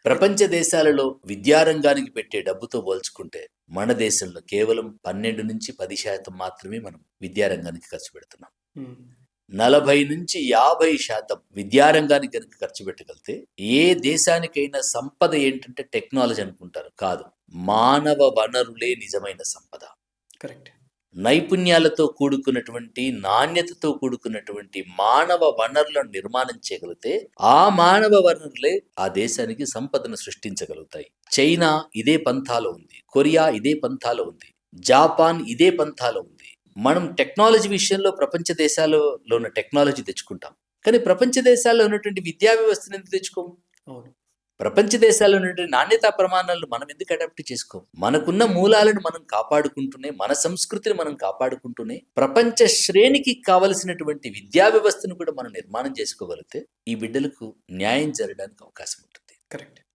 ప్రపంచ దేశాలలో విద్యారంగానికి పెట్టే డబ్బుతో పోల్చుకుంటే మన దేశంలో కేవలం 12-10% మాత్రమే మనం విద్యారంగానికి ఖర్చు పెడుతున్నాం. 40-50% విద్యారంగానికి కనుక ఖర్చు పెట్టగలిగితే ఏ దేశానికైనా సంపద ఏంటంటే టెక్నాలజీ అనుకుంటారు. కాదు, మానవ వనరులే నిజమైన సంపద. కరెక్ట్. నైపుణ్యాలతో కూడుకున్నటువంటి, నాణ్యతతో కూడుకున్నటువంటి మానవ వనరులను నిర్మాణం చేయగలిగితే ఆ మానవ వనరులే ఆ దేశానికి సంపదను సృష్టించగలుగుతాయి. చైనా ఇదే పంథాలో ఉంది, కొరియా ఇదే పంథాలో ఉంది, జపాన్ ఇదే పంథాలో ఉంది. మనం టెక్నాలజీ విషయంలో ప్రపంచ దేశాలలో ఉన్న టెక్నాలజీ తెచ్చుకుంటాం, కానీ ప్రపంచ దేశాల్లో ఉన్నటువంటి విద్యా వ్యవస్థను ఎందుకు తెచ్చుకోము? అవును. ప్రపంచ దేశాల్లో ఉన్నటువంటి నాణ్యతా ప్రమాణాలను మనం ఎందుకు అడాప్ట్ చేసుకోం? మనకున్న మూలాలను మనం కాపాడుకుంటూనే, మన సంస్కృతిని మనం కాపాడుకుంటూనే ప్రపంచ శ్రేణికి కావలసినటువంటి విద్యా వ్యవస్థను కూడా మనం నిర్మాణం చేసుకోగలిగితే ఈ బిడ్డలకు న్యాయం జరగడానికి అవకాశం ఉంటుంది. కరెక్ట్.